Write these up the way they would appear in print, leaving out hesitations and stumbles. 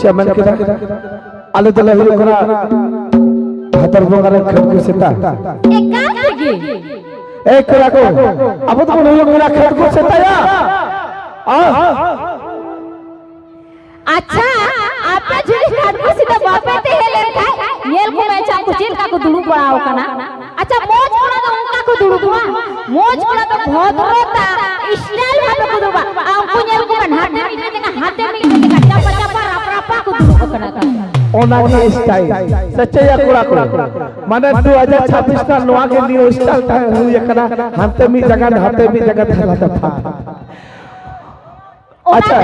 चमन किदा आले दले हुए करा हातर बंगारे खड़को सेता एक काम लगी एक करा को अब तो हम लोग मेरा खड़को सेता या अच्छा आपका जुड़ी खड़को सीधा बापे ते हेले का येल को मैं चाकू जेल का को दुलू पड़ाओ कना अच्छा मोज पड़ा तो उनका को दुलू दुआ मोज पड़ा तो बहुत रोता स्टाइल भापे को दुबा आपको येल को हाथ में देगा चापा चापा रापा को दुलू कना ओना की स्टाइल सच्चे या कुड़ा माने 2026 का नवा के न्यू स्टाइल था हुई कना हाथे में जगह धरा था अच्छा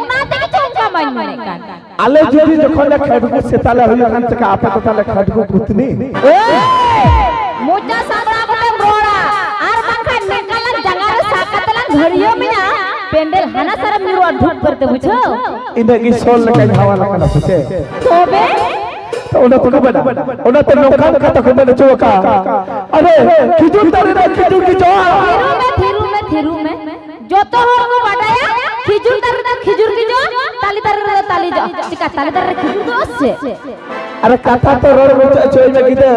उनाते के चेंज का मैंने कान आले जोड़ी जखन खडगु सेताला होई कान तक आपे तले खडगु पुतनी मोटा साबड़ा को रोड़ा आर बाखा निकलन जंगार साकतला घड़ियों में ना पेंडल हना सारा मिरो ढुक करते बुझो इने की सोल लगा हवा लगा सुते तोबे तो ओना तो बड़ा ओना तो नौका का तो बड़ा चौका अरे खिजुर तारे ना खिजुर की जो थिरू में जो तो हो को बटाया खिजुर की जो ताली जो चिका ताली खिजुर तो से अरे काका तो रोड में चोई में गिदे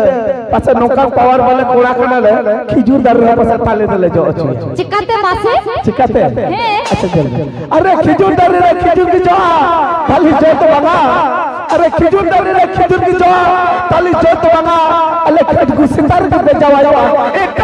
पाछे नौका पावर वाले कोड़ा कना ले खिजुर दर रे पाछे ताले दले जो अछि चिकाते मासे चिकाते अच्छा चल अरे खिजुर दर रे खिजुर की जो ताली जो तो बगा अरे खिजुर दर रे खिजुर की जो ताली जो तो बगा अले खडगु सितार के जावायो एक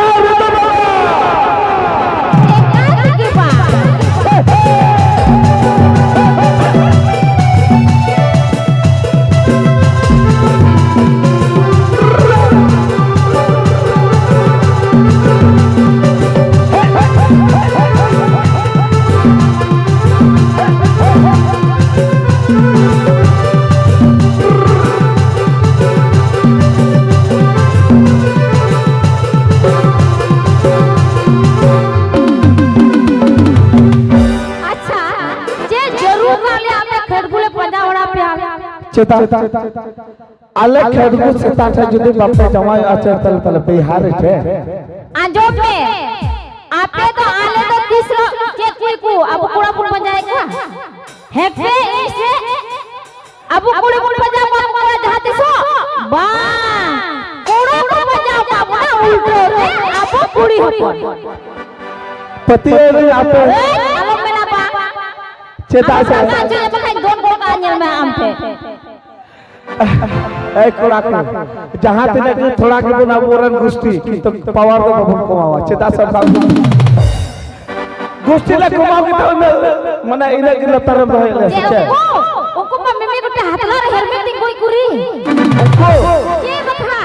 चेता आले खडगु सेता था जदी बापे जमाय आचर तल बिहार छे आजो पे आपे तो आले तो तीसरा चेकुई को अब कुड़ापुर बजाए का हेफे इसे अब कुड़ापुर बजा मारा जाते सो बा कुड़ापुर बजा बाबा उल्टो रे अब कुड़ी हो पति रे आपे अब मेरा बा चेता से जो बखाई दोन को कान्यल में आम पे ए कोड़ा जहां तने थोड़ा के गुना बोरन गुष्टी तो पावर तो बबन कमावा चेता सब गुष्टी ले कमाओ के तो माने इने के तरफ रहले छे ओको मम्मी गोटे हाथला हेलमेट कोई कुरी के बखा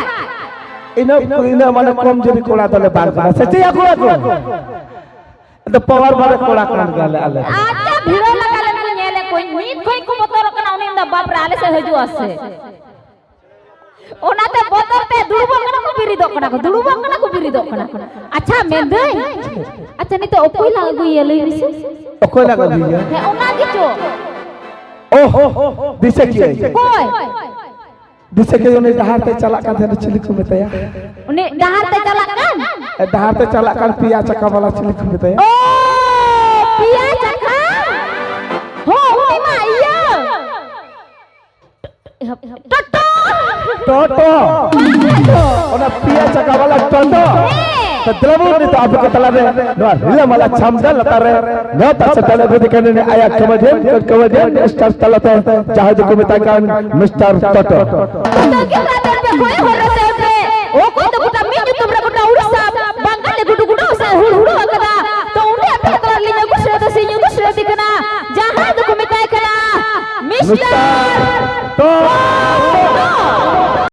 इने माने कम जरी कोड़ा तले बार सच्चे या कोड़ा को तो पावर वाले कोड़ा कान गाले आले अच्छा भिड़ो लगा ले नेले कोई नीट कोई को मोटर कना उनिंदा बाप रे आले से हजू आसे ओनाते बोतर पे दुड़ुबंगना को बिरी दोकना अच्छा मेंदे अच्छा नहीं तो ओकोई लागु ये लई बिसे ओकोई लागु दिया है ओना गिचो ओहो दिसे की कोई दिसे के ने डहार ते चला का थे चिली को बताया उन्हें डहार ते चला कान पिया चक्का वाला चिली को बताया ओ पिया चक्का हो माइया टोटो ओना पिया चक्का वाला टोटो तो द्रवो ने तो आपके तला रे नो हिला मला छमदा लता रे नो तस तले बुद्धि करने आया कवजन स्टार तला तो जहाज को बता कान मिस्टर टोटो तो के रात पे कोई हो रहे थे ओ कोई तो गुटा मी तुमरा गुटा उड़सा बंगाल गुडू गुडू सा हुड़ कदा तो उन्हें अपने तरह ले गुस्सा तो सिन्यू गुस्सा दिखना जहाज को मिटाई करा मिस्टर तो